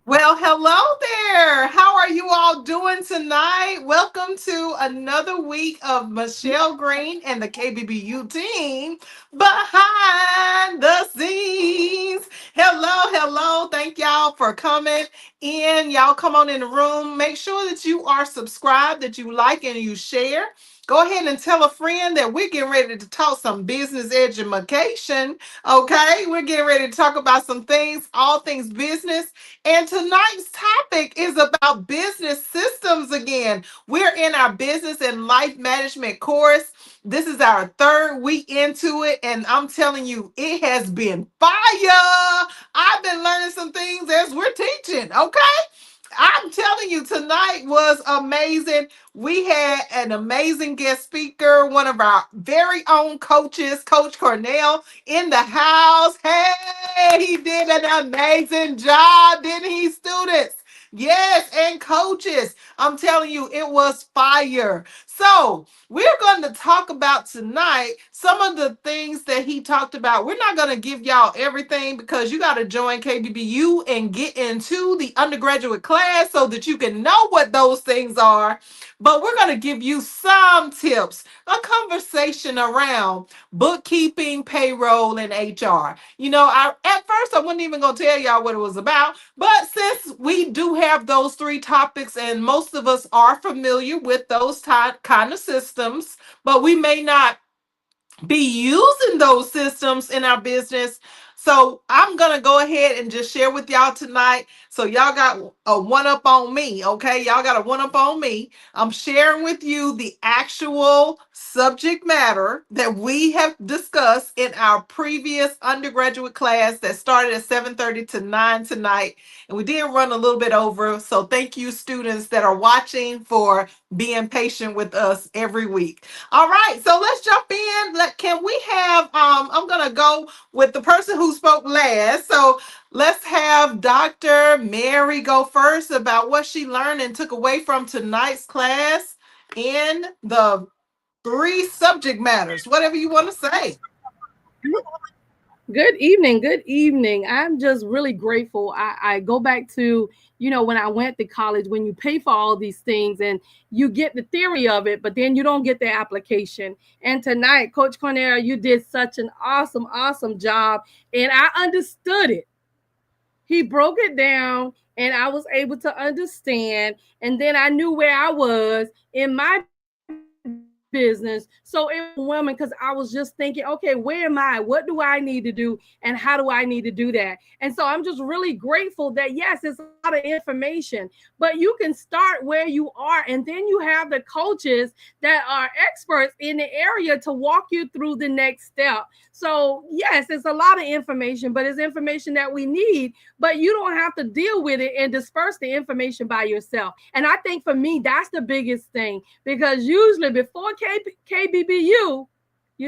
Well, hello there. How are you all doing tonight? Welcome to another week of Michelle Green and the KBBU team behind the scenes. Hello, hello. Thank y'all for coming in. Y'all come on in the room. Make sure that you are subscribed, that you like and you share. Go ahead and tell a friend that we're getting ready to talk some business education. Okay, we're getting ready to talk about some things, all things business. And tonight's topic is about business systems again. We're in our business and life management course. This is our third week into it, and I'm telling you, it has been fire. I've been learning some things as we're teaching, okay? I'm telling you, tonight was amazing. We had an amazing guest speaker, one of our very own coaches, Coach Cornell, in the house. Hey, he did an amazing job, didn't he, students? Yes, and coaches. I'm telling you, it was fire. So, we're going to talk about tonight some of the things that he talked about. We're not going to give y'all everything because you got to join KBBU and get into the undergraduate class so that you can know what those things are. But we're going to give you some tips, a conversation around bookkeeping, payroll, and HR. At first I wasn't even gonna tell y'all what it was about, but since we do have those three topics, and most of us are familiar with those kind of systems, but we may not be using those systems in our business. So I'm gonna go ahead and just share with y'all tonight. So y'all got a one up on me, okay? Y'all got a one up on me. I'm sharing with you the actual subject matter that we have discussed in our previous undergraduate class that started at 7:30 to 9 tonight. And we did run a little bit over. So thank you, students that are watching, for being patient with us every week. All right, so let's jump in. Can we have I'm gonna go with the person who spoke last. So let's have Dr. Mary go first about what she learned and took away from tonight's class in the three subject matters, whatever you want to say. Good evening. Good evening. I'm just really grateful. I go back to, when I went to college, when you pay for all these things and you get the theory of it, but then you don't get the application. And tonight, Coach Cornell, you did such an awesome, awesome job. And I understood it. He broke it down and I was able to understand. And then I knew where I was in my business. So it was overwhelming because I was just thinking, okay, where am I? What do I need to do? And how do I need to do that? And so I'm just really grateful that, yes, it's a lot of information, but you can start where you are. And then you have the coaches that are experts in the area to walk you through the next step. So, yes, it's a lot of information, but it's information that we need, but you don't have to deal with it and disperse the information by yourself. And I think for me, that's the biggest thing because usually before KBBU,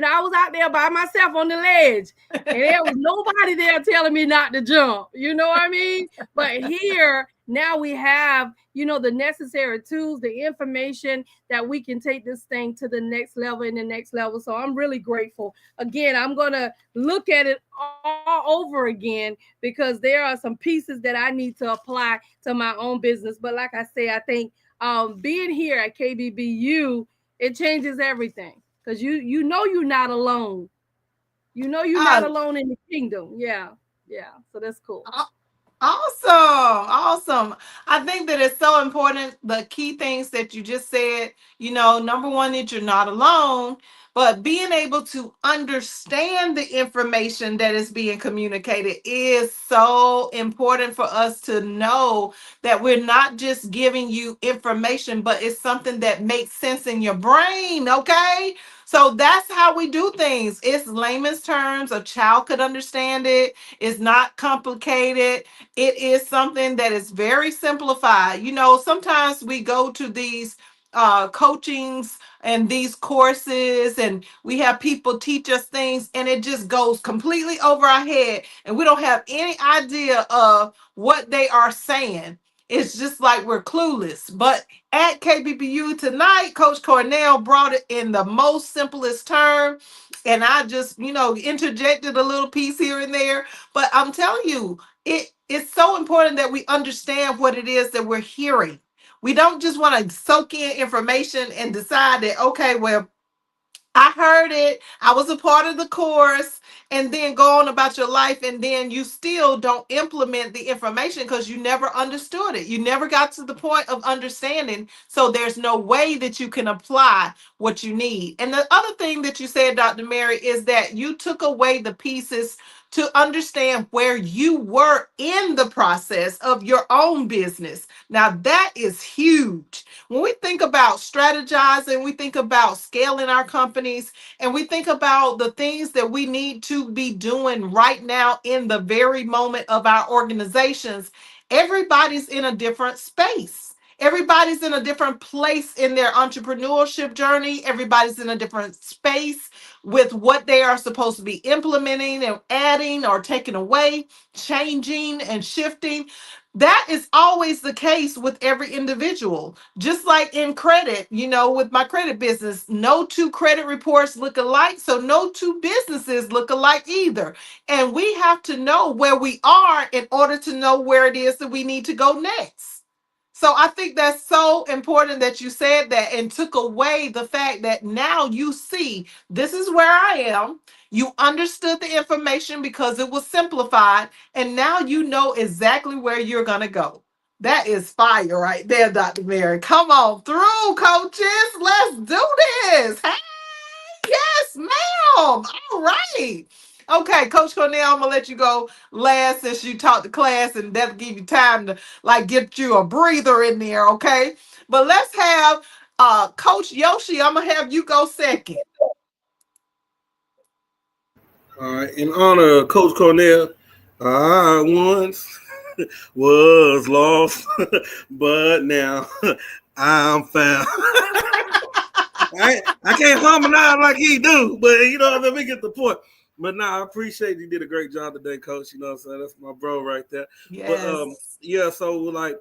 I was out there by myself on the ledge and there was nobody there telling me not to jump. You know what I mean? But here, now we have, the necessary tools, the information that we can take this thing to the next level and the next level. So I'm really grateful. Again, I'm going to look at it all over again because there are some pieces that I need to apply to my own business. But like I say, I think being here at KBBU, it changes everything because you know you're not alone. You know you're not Uh, alone in the kingdom. Yeah, yeah. So that's cool. Awesome. Awesome. I think that it's so important. The key things that you just said, number one, that you're not alone, but being able to understand the information that is being communicated is so important for us to know that we're not just giving you information, but it's something that makes sense in your brain. Okay. So that's how we do things. It's layman's terms. A child could understand it. It's not complicated. It is something that is very simplified. Sometimes we go to these coachings and these courses, and we have people teach us things, and it just goes completely over our head, and we don't have any idea of what they are saying. It's just like we're clueless. But at KBBU tonight, Coach Cornell brought it in the most simplest term. And I just, interjected a little piece here and there. But I'm telling you, it's so important that we understand what it is that we're hearing. We don't just want to soak in information and decide that, okay, well, I heard it. I was a part of the course, and then go on about your life, and then you still don't implement the information because you never understood it. You never got to the point of understanding. So there's no way that you can apply what you need. And the other thing that you said, Dr. Mary, is that you took away the pieces to understand where you were in the process of your own business. Now, that is huge. When we think about strategizing, we think about scaling our companies, and we think about the things that we need to be doing right now in the very moment of our organizations, everybody's in a different space. Everybody's in a different place in their entrepreneurship journey. Everybody's in a different space with what they are supposed to be implementing and adding or taking away, changing and shifting. That is always the case with every individual. Just like in credit, with my credit business, no two credit reports look alike, so no two businesses look alike either. And we have to know where we are in order to know where it is that we need to go next. So I think that's so important that you said that and took away the fact that now you see this is where I am. You understood the information because it was simplified, and now you know exactly where you're going to go. That is fire right there, Dr. Mary. Come on through, coaches. Let's do this. Hey, yes, ma'am. All right. Okay, Coach Cornell, I'm gonna let you go last since you taught the class, and that'll give you time to like get you a breather in there, okay? But let's have Coach Yoshi. I'm gonna have you go second. All right, in honor of Coach Cornell, I once was lost, but now I'm found. I can't harmonize like he do, but let me get the point. But I appreciate you did a great job today, Coach. You know what I'm saying? That's my bro right there. But Yes. yeah, so like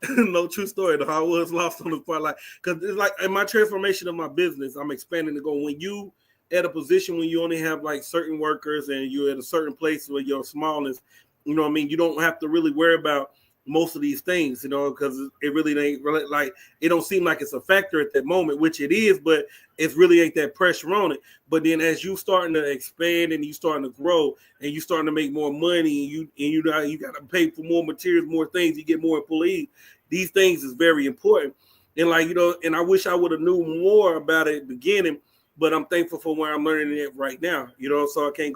no true story. Though I was lost on this part, like because it's like in my transformation of my business, I'm expanding to go. When you at a position when you only have like certain workers and you're at a certain place where your smallness, you know what I mean, you don't have to really worry about most of these things, because it really ain't really like it don't seem like it's a factor at that moment, which it is, but it really ain't that pressure on it. But then as you starting to expand and you starting to grow and you starting to make more money and you got to pay for more materials, more things, you get more employees. These things is very important. And and I wish I would have knew more about it at the beginning, but I'm thankful for where I'm learning it right now, so I can't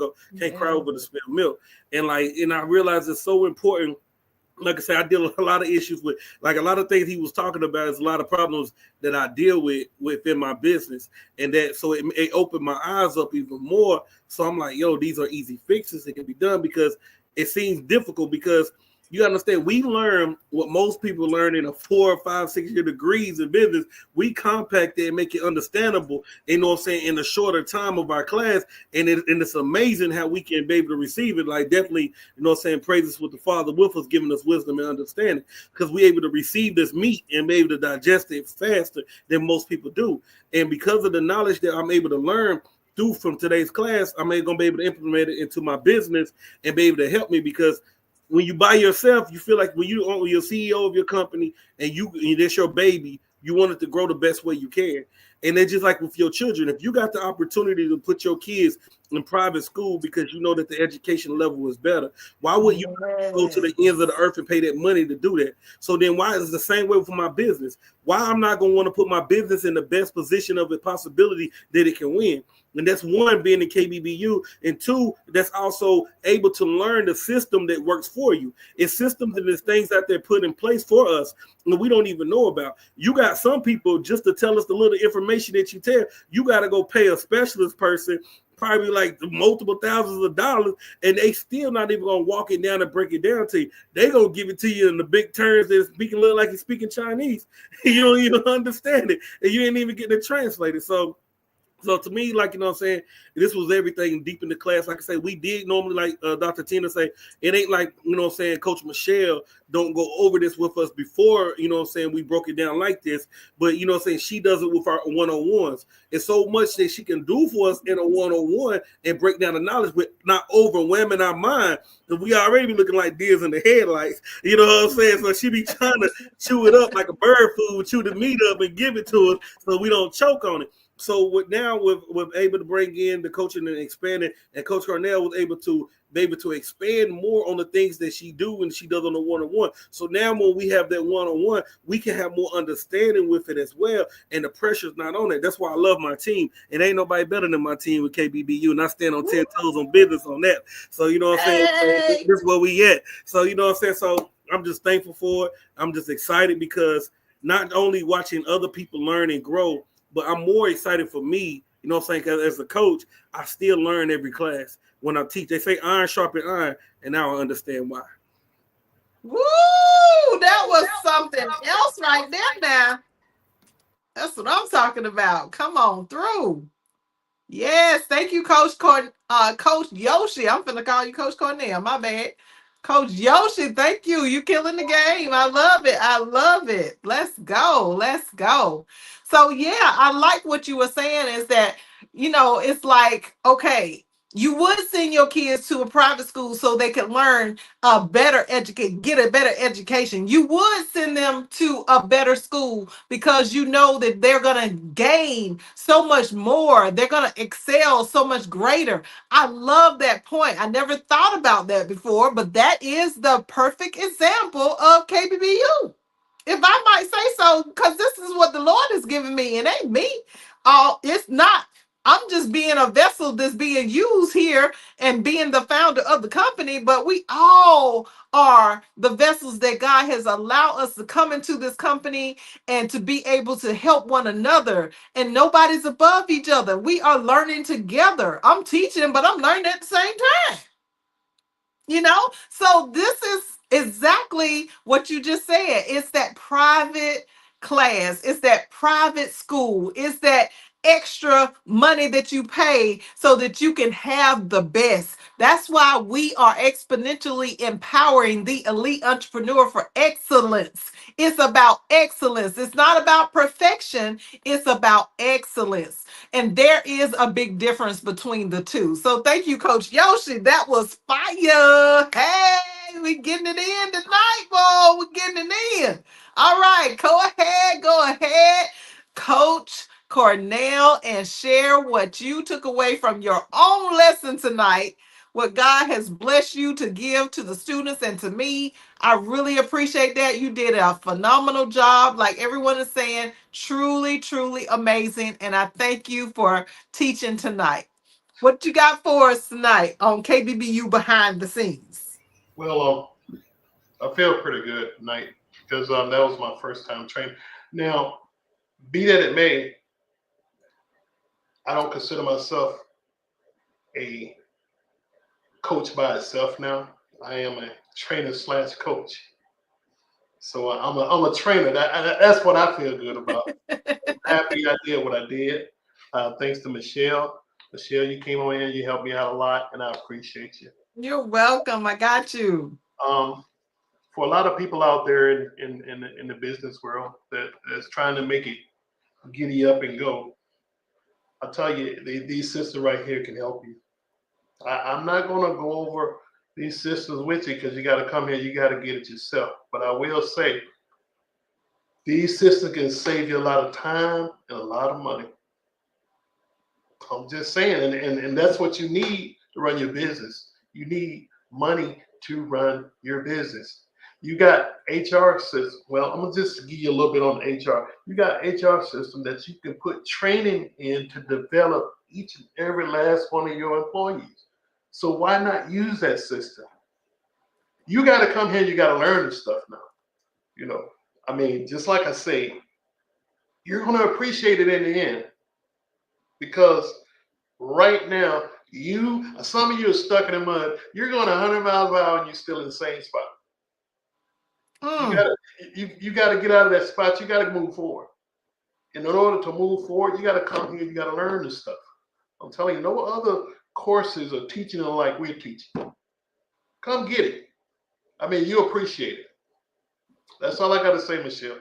cry over the spilled milk. And I realize it's so important. Like I said, I deal with a lot of issues with like a lot of things he was talking about is a lot of problems that I deal with within my business. And that so it opened my eyes up even more. So I'm like, yo, these are easy fixes that can be done because it seems difficult because you understand we learn what most people learn in a 4 or 5, 6 year degrees in business. We compact it and make it understandable, in a shorter time of our class. And it's amazing how we can be able to receive it. Like definitely, praises with the Father with us, giving us wisdom and understanding. Because we're able to receive this meat and be able to digest it faster than most people do. And because of the knowledge that I'm able to learn through from today's class, I'm going to be able to implement it into my business and be able to help me because when you by yourself, you feel like when you're CEO of your company and that's your baby, you want it to grow the best way you can. And it's just like with your children, if you got the opportunity to put your kids in private school because you know that the education level is better, why would you go to the ends of the earth and pay that money to do that? So then why is it the same way for my business? Why I'm not going to want to put my business in the best position of a possibility that it can win? And that's one, being in KBBU, and two, that's also able to learn the system that works for you. It's systems and there's things out there put in place for us that we don't even know about. You got some people just to tell us the little information that you tell, you got to go pay a specialist person probably like multiple thousands of dollars, and they still not even gonna walk it down and break it down to you. They gonna give it to you in the big terms that speaking look like you're speaking Chinese. You don't even understand it, and you ain't even getting it translated. So So to me, like, you know what I'm saying, this was everything deep in the class. Like I say, we did normally, like Dr. Tina say, it ain't like, you know what I'm saying, Coach Michelle don't go over this with us before, you know what I'm saying, we broke it down like this. But, you know what I'm saying, she does it with our one-on-ones. It's so much that she can do for us in a one-on-one and break down the knowledge with not overwhelming our mind. Because we already be looking like deers in the headlights. You know what I'm saying? So she be trying to chew it up like a bird food, chew the meat up and give it to us so we don't choke on it. So with now we're able to bring in the coaching and expanding, and Coach Cornell was able to be able to expand more on the things that she do and she does on the one-on-one. So now when we have that one-on-one, we can have more understanding with it as well, and the pressure's not on it. That's why I love my team. It ain't nobody better than my team with KBBU, and I stand on 10 toes on business on that. So you know what I'm saying? Hey. This is where we at. So you know what I'm saying? So I'm just thankful for it. I'm just excited because not only watching other people learn and grow, but I'm more excited for me, you know what I'm saying? Because as a coach, I still learn every class when I teach. They say iron sharpen iron, and now I understand why. Woo! That was something else right there now. That's what I'm talking about. Come on through. Yes, thank you, Coach Yoshi. I'm finna call you Coach Cornell. My bad. Coach Yoshi, thank you. You killing the game. I love it. I love it. Let's go. Let's go. So yeah, I like what you were saying is that, it's like, okay, you would send your kids to a private school so they could learn get a better education. You would send them to a better school because you know that they're going to gain so much more. They're going to excel so much greater. I love that point. I never thought about that before, but that is the perfect example of KBBU. If I might say so, because this is what the Lord has given me. It ain't me. It's not. I'm just being a vessel that's being used here and being the founder of the company, but we all are the vessels that God has allowed us to come into this company and to be able to help one another. And nobody's above each other. We are learning together. I'm teaching, but I'm learning at the same time. So this is exactly what you just said. It's that private class, it's that private school, it's that extra money that you pay so that you can have the best. That's why we are exponentially empowering the elite entrepreneur for excellence. It's about excellence. It's not about perfection, it's about excellence. And there is a big difference between the two. So thank you, Coach Yoshi. That was fire. Hey, we getting it in tonight, boy. We're getting it in. All right, go ahead, Coach Cornell, and share what you took away from your own lesson tonight, what God has blessed you to give to the students and to me. I really appreciate that. You did a phenomenal job. Like everyone is saying, truly, truly amazing. And I thank you for teaching tonight. What you got for us tonight on KBBU Behind the Scenes? Well, I feel pretty good tonight because that was my first time training. Now, be that it may, I don't consider myself a coach by itself now. I am a trainer slash coach. So I'm a trainer. That's what I feel good about. I'm happy I did what I did. Thanks to Michelle. Michelle, you came on in, you helped me out a lot, and I appreciate you. You're welcome. I got you. Um, for a lot of people out there in the business world that's trying to make it giddy up and go, I'll tell you, these sisters right here can help you. I'm not going to go over these sisters with you because you got to come here, you got to get it yourself. But I will say, these sisters can save you a lot of time and a lot of money. I'm just saying, and that's what you need to run your business. You need money to run your business. You got HR system. Well, I'm gonna just give you a little bit on HR. You got HR system that you can put training in to develop each and every last one of your employees. So why not use that system? You got to come here. You got to learn this stuff now. You know, I mean, just like I say, you're gonna appreciate it in the end because right now, some of you are stuck in the mud. You're going 100 miles per hour and you're still in the same spot. You gotta get out of that spot. You gotta move forward. And in order to move forward, you got to come here. You got to learn this stuff. I'm telling you, no other courses are teaching it like we're teaching. Come get it. I mean, you appreciate it. That's all I got to say, Michelle.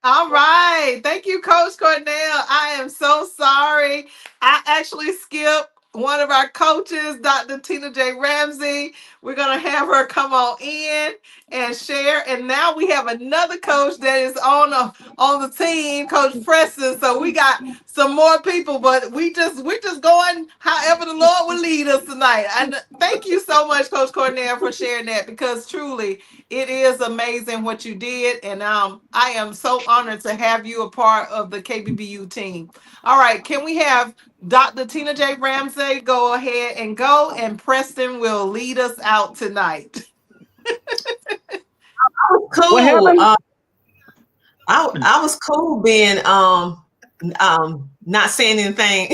All right. Thank you, Coach Cornell. I am so sorry. I actually skipped one of our coaches, Dr. Tina J. Ramsey. We're going to have her come on in and share. And now we have another coach that is on the team, Coach Preston. So we got some more people, but we're just going however the Lord will lead us tonight. And thank you so much, Coach Cornell, for sharing that, because truly it is amazing what you did. And I am so honored to have you a part of the KBBU team. All right, can we have Dr. Tina J. Ramsey go ahead and go, and Preston will lead us out tonight. What Cool. happened? I was cool being not saying anything.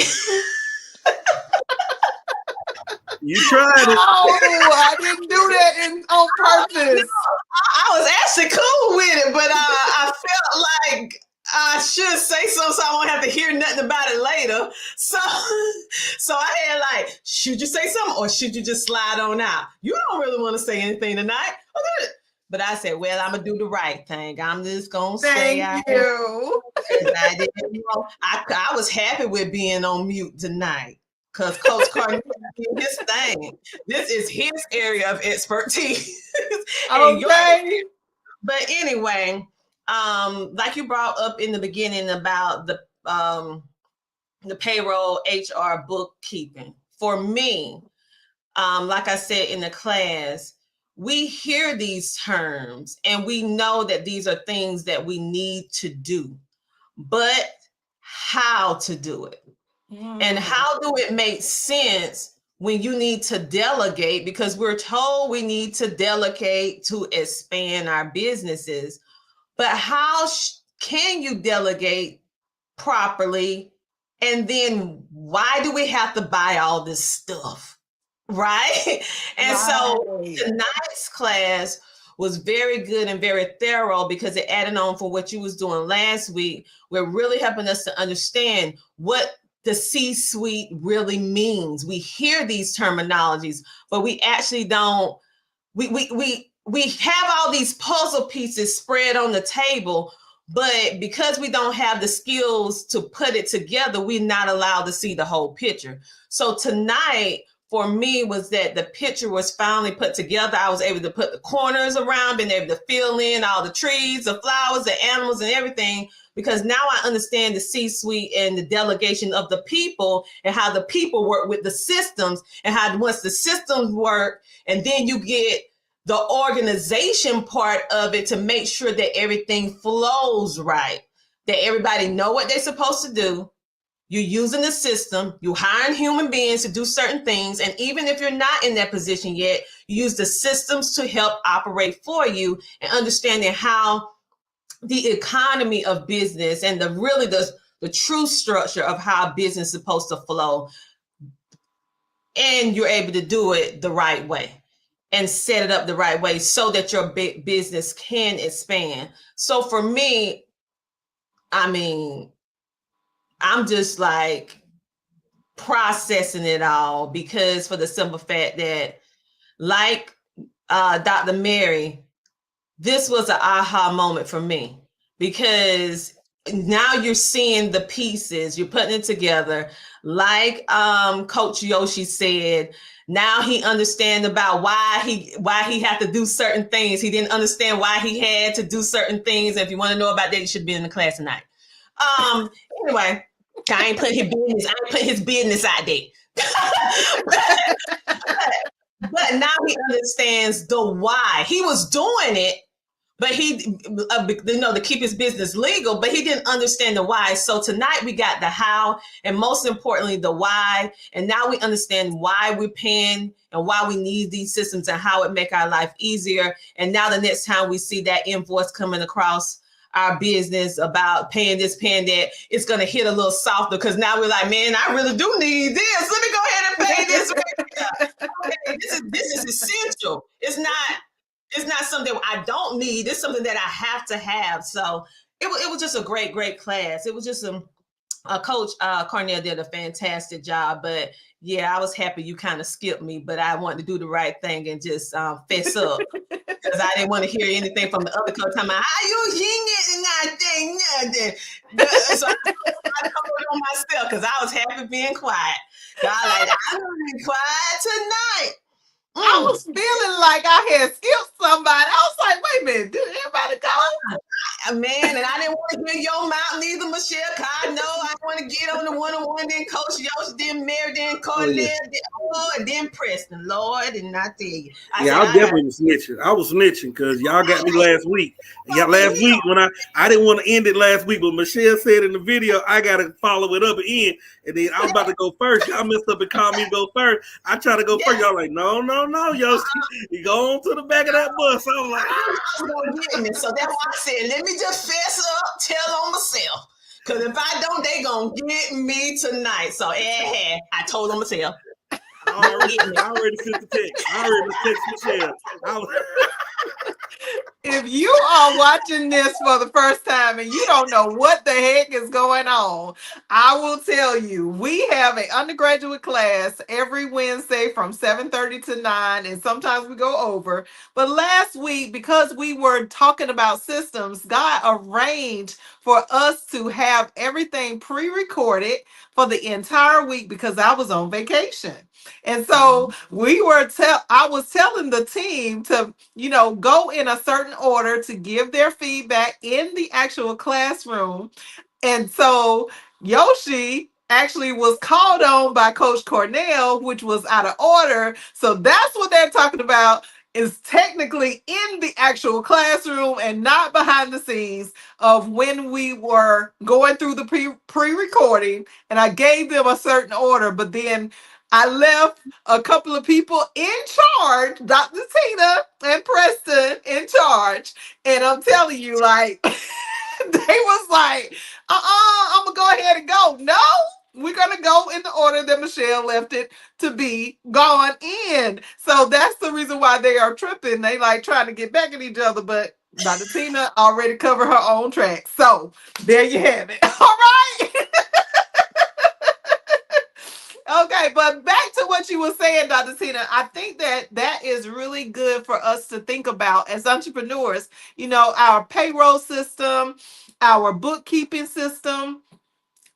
You tried it. Oh, I didn't do that on purpose. I was actually cool with it, but I felt like I should say so I won't have to hear nothing about it later. So I had like, should you say something or should you just slide on out? You don't really want to say anything tonight. Okay. But I said, well, I'm going to do the right thing. I'm just going to say Thank you. I didn't know. I was happy with being on mute tonight because Coach Cornell did his thing. This is his area of expertise. Okay. But anyway, like you brought up in the beginning about the payroll, HR, bookkeeping. For me, like I said in the class, we hear these terms and we know that these are things that we need to do, but how to do it? And how do it make sense when you need to delegate? Because we're told we need to delegate to expand our businesses, but how can you delegate properly? And then why do we have to buy all this stuff? Right? And so tonight's class was very good and very thorough because it added on for what you was doing last week. We're really helping us to understand what the C-suite really means. We hear these terminologies, but we actually don't, we have all these puzzle pieces spread on the table, but because we don't have the skills to put it together, we're not allowed to see the whole picture. So tonight, for me, was that the picture was finally put together. I was able to put the corners around, being able to fill in all the trees, the flowers, the animals, and everything, because now I understand the C-suite and the delegation of the people and how the people work with the systems, and how once the systems work, and then you get the organization part of it to make sure that everything flows right, that everybody know what they're supposed to do. You're using the system, you're hiring human beings to do certain things. And even if you're not in that position yet, you use the systems to help operate for you, and understanding how the economy of business and the true structure of how business is supposed to flow. And you're able to do it the right way and set it up the right way so that your business can expand. So for me, I mean, I'm just like processing it all, because for the simple fact that, like Dr. Mary, this was an aha moment for me, because now you're seeing the pieces, you're putting it together. Like Coach Yoshi said, now he understands about why he had to do certain things. He didn't understand why he had to do certain things. If you want to know about that, you should be in the class tonight. Anyway, I ain't putting his business out there. but now he understands the why. He was doing it, but he, to keep his business legal, but he didn't understand the why. So tonight we got the how, and most importantly, the why. And now we understand why we're paying and why we need these systems and how it make our life easier. And now the next time we see that invoice coming across our business about paying this, paying that, it's going to hit a little softer, because now we're like, man, I really do need this. Let me go ahead and pay this. Okay, this is essential. It's not something I don't need. It's something that I have to have. So it was just a great class. It was just Coach Cornell did a fantastic job, but yeah, I was happy you kind of skipped me, but I wanted to do the right thing and just fess up because I didn't want to hear anything from the other coach talking about how you nothing. So I told it on myself because I was happy being quiet. God, like I'm gonna be quiet tonight. I was feeling like I had skipped somebody. I was like, wait a minute, did everybody go? Man, and I didn't want to hear your mouth neither, Michelle. I know I want to get on the one-on-one, then Coach Yoshi, then Mary, then Cornell, and then Preston. Lord, didn't I tell you? I definitely was snitching. I was snitching because y'all got me last week. Yeah, last week when I didn't want to end it last week, but Michelle said in the video, I got to follow it up and end. And then I was about to go first. Y'all messed up and called me to go first. I try to go first. Y'all like, no, Yoshi. You go on to the back of that bus. I was like, so that's why I said, let me just fess up, tell on myself. Because if I don't, they going to get me tonight. So, I told them myself. I already sent the text. I already texted Michelle. If you are watching this for the first time and you don't know what the heck is going on, I will tell you, we have an undergraduate class every Wednesday from 7:30 to 9, and sometimes we go over. But last week, because we were talking about systems, God arranged for us to have everything pre-recorded for the entire week because I was on vacation. And so I was telling the team to, go in a certain order to give their feedback in the actual classroom. And so Yoshi actually was called on by Coach Cornell, which was out of order. So that's what they're talking about, is technically in the actual classroom and not behind the scenes of when we were going through the pre-recording. And I gave them a certain order, but then I left a couple of people in charge, Dr. Tina and Preston in charge. And I'm telling you, like, they was like, I'm going to go ahead and go. No, we're going to go in the order that Michelle left it to be gone in. So that's the reason why they are tripping. They like trying to get back at each other, but Dr. Tina already covered her own track. So there you have it. All right. Okay, but back to what you were saying, Dr. Tina, I think that is really good for us to think about as entrepreneurs. Our payroll system, our bookkeeping system,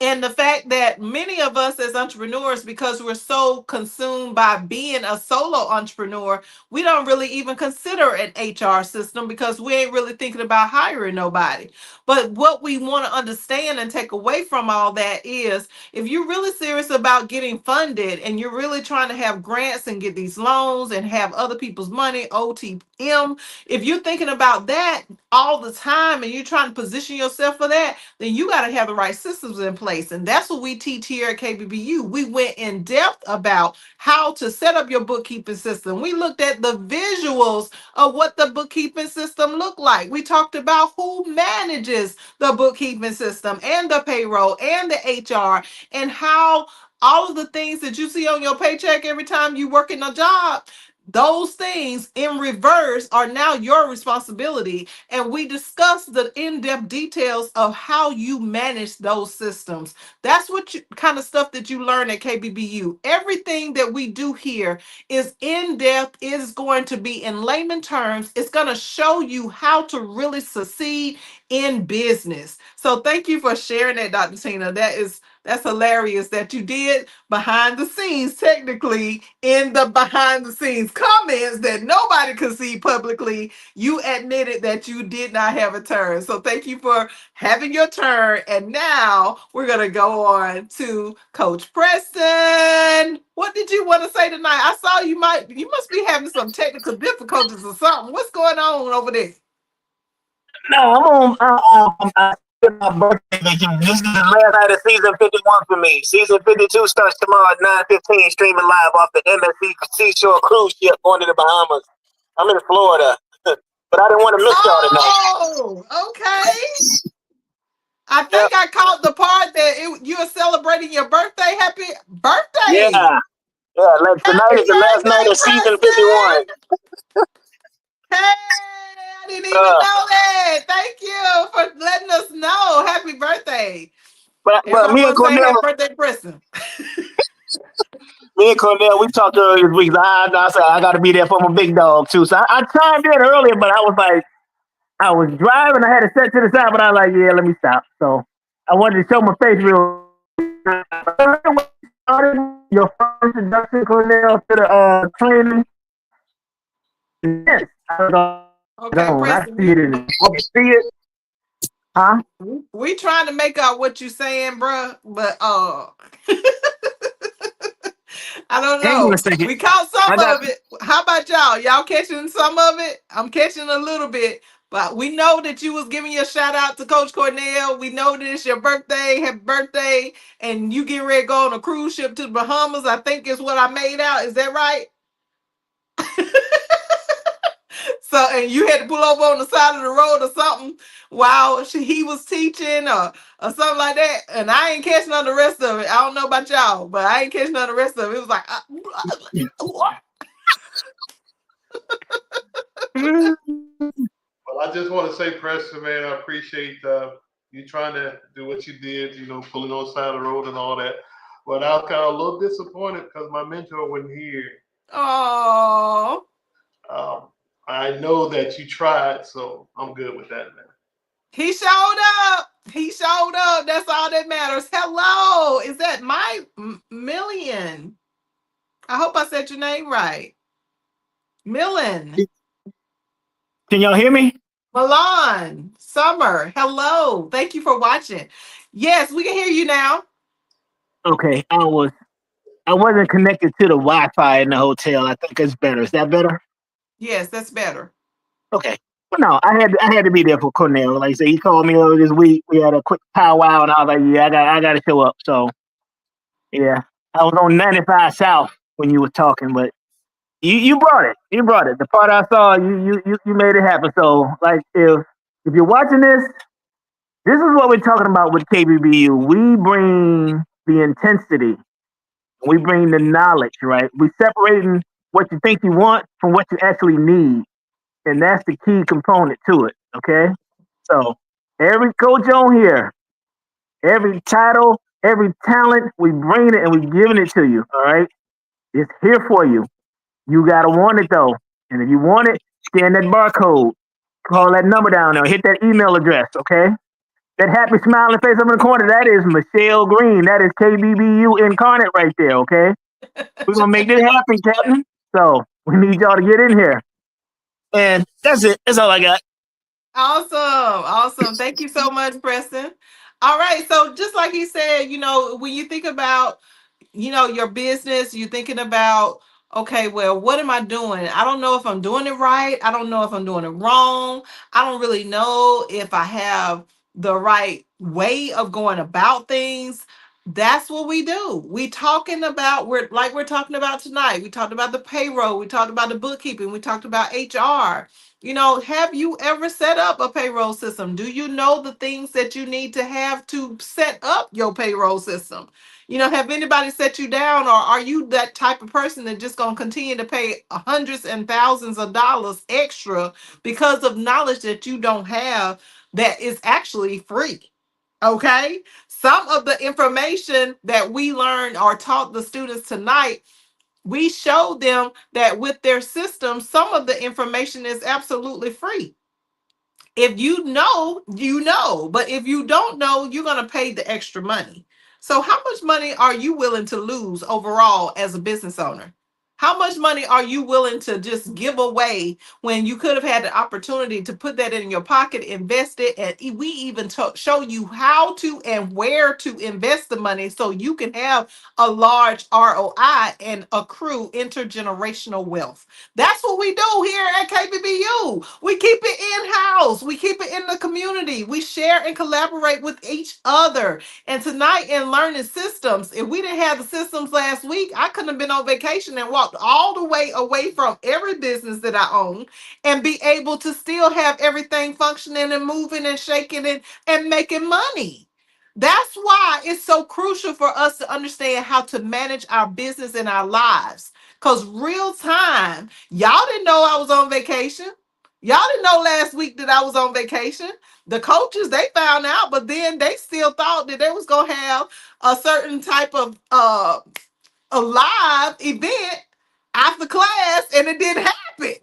and the fact that many of us as entrepreneurs, because we're so consumed by being a solo entrepreneur, we don't really even consider an HR system because we ain't really thinking about hiring nobody. But what we want to understand and take away from all that is, if you're really serious about getting funded and you're really trying to have grants and get these loans and have other people's money, OTM, if you're thinking about that all the time and you're trying to position yourself for that, then you got to have the right systems in place. And that's what we teach here at KBBU. We went in depth about how to set up your bookkeeping system. We looked at the visuals of what the bookkeeping system looked like. We talked about who manages the bookkeeping system and the payroll and the HR, and how all of the things that you see on your paycheck every time you work in a job, those things in reverse are now your responsibility. And we discussed the in-depth details of how you manage those systems. That's what kind of stuff that you learn at KBBU. Everything that we do here is in-depth, is going to be in layman terms. It's going to show you how to really succeed in business. So thank you for sharing that, Dr. Tina. That's hilarious that you did behind the scenes, technically in the behind the scenes comments that nobody could see publicly. You admitted that you did not have a turn. So thank you for having your turn. And now we're going to go on to Coach Preston. What did you want to say tonight? I saw you must be having some technical difficulties or something. What's going on over there? No, my birthday vacation. This is the last night of season 51 for me. Season 52 starts tomorrow at 9:15, streaming live off the MSC Seashore cruise ship going to the Bahamas. I'm in Florida, but I didn't want to miss y'all tonight. Oh, okay. I think I caught the part that you are celebrating your birthday. Happy birthday! Yeah. Like tonight is the last night of season 51. Hey, I didn't even know that. Thank you. for letting us know. Happy birthday. But Everybody want to say happy birthday, Preston. me and Cornell, we talked earlier this week. I said I got to be there for my big dog too. So I chimed in earlier, but I was like, I was driving. I had to set to the side, but I was like, yeah, let me stop. So I wanted to show my face real. Your first introduction, Cornell, to the training. Yes, I was Okay, on. I Preston, see it in the see it, huh? we trying to make out what you saying, bruh, but I don't Hang on a know. second. We caught some I got. of it. How about y'all? Y'all catching some of it? I'm catching a little bit. But we know that you was giving your shout out to Coach Cornell. We know that it's your birthday. Happy birthday. And you getting ready to go on a cruise ship to the Bahamas. I think is what I made out. Is that right? So, and you had to pull over on the side of the road or something while he was teaching or something like that. And I ain't catching on the rest of it. I don't know about y'all, but I ain't catching on the rest of it. It was like, what? Well, I just want to say, Preston, man, I appreciate you trying to do what you did, pulling on the side of the road and all that. But I was kind of a little disappointed because my mentor wasn't here. Oh, Um, I know that you tried, so I'm good with that, man. he showed up. He showed up. That's all that matters. Hello. Is that my Million? I hope I said your name right. Millen. Can y'all hear me? Milan. Summer. Hello. Thank you for watching. Yes, we can hear you now. Okay, I wasn't connected to the Wi-Fi in the hotel. I think it's better. Is that better? Yes, that's better. Okay. But no, I had to be there for Cornell. Like I said, he called me earlier this week. We had a quick powwow, and I was like, yeah, I got to show up. So yeah, I was on 95 South when you were talking, but you brought it. You brought it. The part I saw, you made it happen. So like if you're watching this is what we're talking about with KBBU. We bring the intensity. We bring the knowledge, right? We separating what you think you want from what you actually need. And that's the key component to it. Okay. So every coach on here, every title, every talent, we bring it and we giving it to you. All right. It's here for you. You gotta want it though. And if you want it, scan that barcode. Call that number down there. Hit that email address. Okay. That happy smiling face up in the corner, that is Michelle Green. That is KBBU incarnate right there. Okay. We're gonna make this happen, Captain. So we need y'all to get in here. And that's it. That's all I got. Awesome. Awesome. Thank you so much, Preston. All right. So just like he said, when you think about your business, you're thinking about, okay, well, what am I doing? I don't know if I'm doing it right. I don't know if I'm doing it wrong. I don't really know if I have the right way of going about things. That's what we do. We're talking about tonight. We talked about the payroll, we talked about the bookkeeping, we talked about HR. Have you ever set up a payroll system? Do you know the things that you need to have to set up your payroll system? Have anybody set you down, or are you that type of person that just gonna continue to pay hundreds and thousands of dollars extra because of knowledge that you don't have that is actually free? Okay. Some of the information that we learned or taught the students tonight, we showed them that with their system, some of the information is absolutely free. If you know, you know. But if you don't know, you're going to pay the extra money. So, how much money are you willing to lose overall as a business owner? How much money are you willing to just give away when you could have had the opportunity to put that in your pocket, invest it, and we even show you how to and where to invest the money so you can have a large ROI and accrue intergenerational wealth? That's what we do here at KBBU. We keep it in house. We keep it in the community. We share and collaborate with each other. And tonight in learning systems, if we didn't have the systems last week, I couldn't have been on vacation and walked all the way away from every business that I own and be able to still have everything functioning and moving and shaking and making money. That's why it's so crucial for us to understand how to manage our business and our lives. Because real time, y'all didn't know I was on vacation. Y'all didn't know last week that I was on vacation. The coaches, they found out, but then they still thought that they was gonna have a certain type of a live event after class, and it didn't happen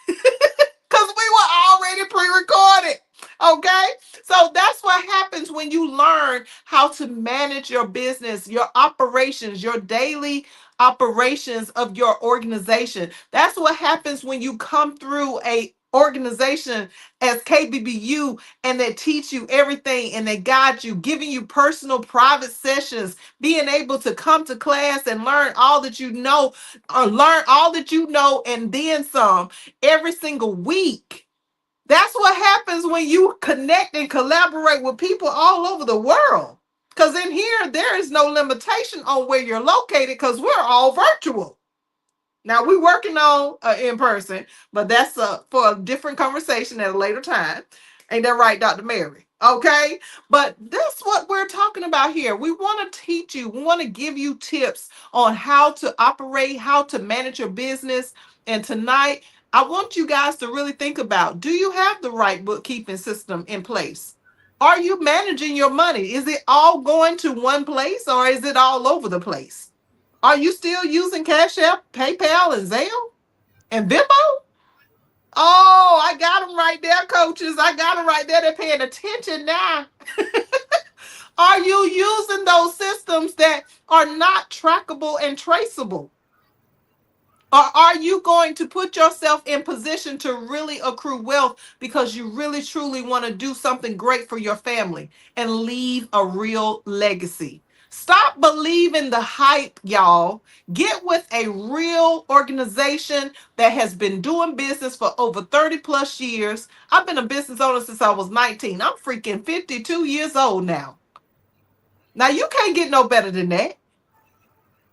because we were already pre-recorded. Okay, so that's what happens when you learn how to manage your business, your operations, your daily operations of your organization. That's what happens when you come through a organization as KBBU, and they teach you everything and they guide you, giving you personal private sessions, being able to come to class and learn all that you know, or learn all that you know and then some every single week. That's what happens when you connect and collaborate with people all over the world. Because in here, there is no limitation on where you're located because we're all virtual. Now, we're working on in person, but that's for a different conversation at a later time. Ain't that right, Dr. Mary? Okay, but that's what we're talking about here. We want to teach you, we want to give you tips on how to operate, how to manage your business. And tonight, I want you guys to really think about, do you have the right bookkeeping system in place? Are you managing your money? Is it all going to one place or is it all over the place? Are you still using Cash App, PayPal, and Zelle and Venmo? Oh, I got them right there, coaches. I got them right there. They're paying attention now. Are you using those systems that are not trackable and traceable? Or are you going to put yourself in position to really accrue wealth because you really truly want to do something great for your family and leave a real legacy? Stop believing the hype, y'all. Get with a real organization that has been doing business for over 30 plus years. I've been a business owner since I was 19. I'm freaking 52 years old now. Now, you can't get no better than that.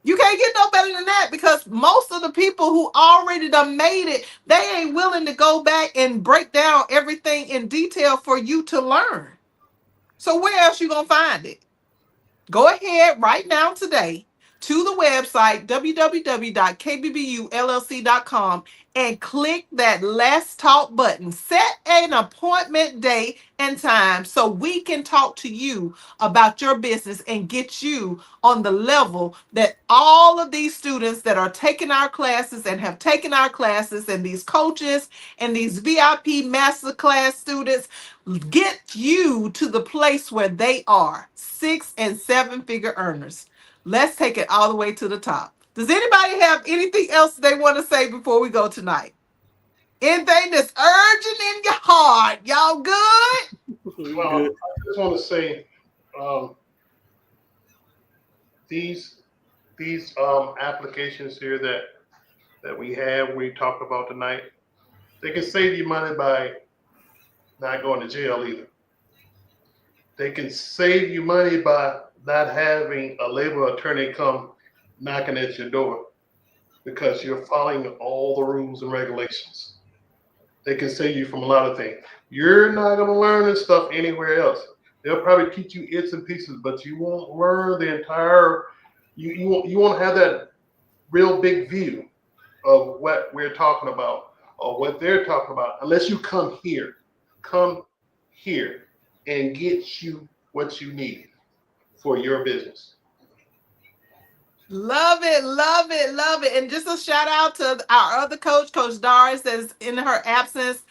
You can't get no better than that because most of the people who already done made it, they ain't willing to go back and break down everything in detail for you to learn. So where else you gonna find it? Go ahead right now today to the website www.kbbullc.com and click that Let's Talk button. Set an appointment day and time so we can talk to you about your business and get you on the level that all of these students that are taking our classes and have taken our classes, and these coaches and these VIP masterclass students, get you to the place where they are, 6 and 7 figure earners. Let's take it all the way to the top. Does anybody have anything else they want to say before we go tonight? Anything that's urgent in your heart? Y'all good? Well, I just want to say um, these applications here that we talked about tonight, they can save you money by not going to jail either. They can save you money by not having a labor attorney come knocking at your door because you're following all the rules and regulations. They can save you from a lot of things. You're not going to learn this stuff anywhere else. They'll probably teach you bits and pieces, but you won't learn the entire. You won't have that real big view of what we're talking about or what they're talking about unless you come here. Come here and get you what you need for your business. Love it, love it, love it. And just a shout out to our other coach, Coach Doris, that's in her absence.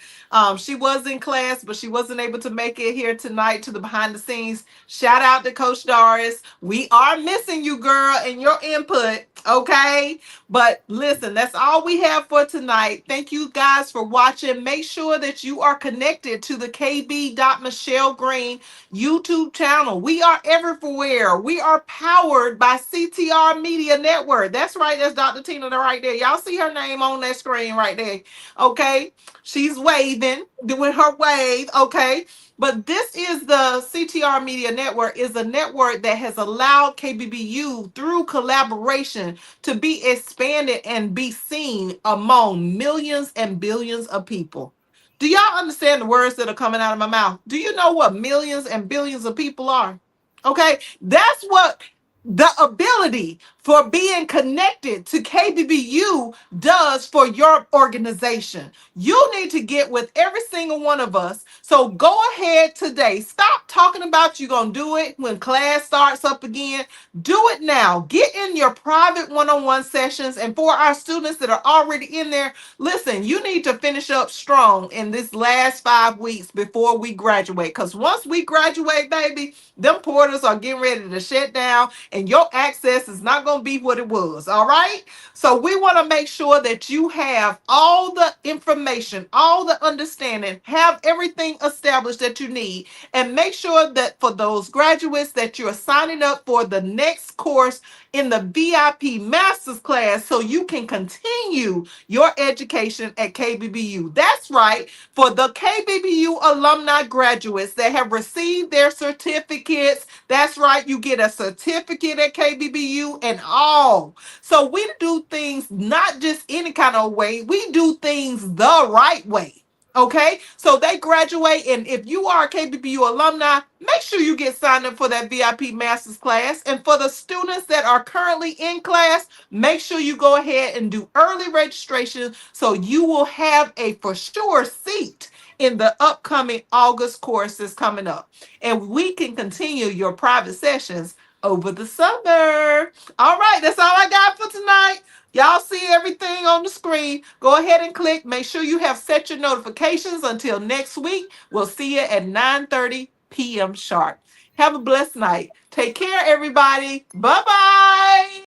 She was in class, but she wasn't able to make it here tonight to the behind the scenes. Shout out to Coach Doris. We are missing you, girl, and your input. Okay. But listen, that's all we have for tonight. Thank you guys for watching. Make sure that you are connected to the KB. Michelle Green YouTube channel. We are everywhere. We are powered by CTR Media Network. That's right. That's Dr. Tina right there. Y'all see her name on that screen right there. Okay. She's waving, doing her wave. Okay. But this is the CTR Media Network, is a network that has allowed KBBU through collaboration to be expanded and be seen among millions and billions of people. Do y'all understand the words that are coming out of my mouth? Do you know what millions and billions of people are? Okay, that's what the ability for being connected to KBBU does for your organization. You need to get with every single one of us. So go ahead today. Stop talking about you going to do it when class starts up again. Do it now. Get in your private one-on-one sessions. And for our students that are already in there, listen, you need to finish up strong in this last 5 weeks before we graduate. Because once we graduate, baby, them portals are getting ready to shut down and your access is not going to be what it was. All right. So we want to make sure that you have all the information, all the understanding, have everything established that you need, and make sure that for those graduates that you're signing up for the next course in the VIP master's class so you can continue your education at KBBU. That's right. For the KBBU alumni graduates that have received their certificates, that's right, you get a certificate at KBBU and all. So we do things not just any kind of way, we do things the right way. Okay, so they graduate, and if you are a KBBU alumni, make sure you get signed up for that VIP master's class. And for the students that are currently in class, make sure you go ahead and do early registration so you will have a for sure seat in the upcoming August course that's coming up. And we can continue your private sessions over the summer. All right, that's all I got for tonight. Y'all see everything on the screen. Go ahead and click. Make sure you have set your notifications. Until next week, we'll see you at 9:30 p.m. sharp. Have a blessed night. Take care, everybody. Bye-bye.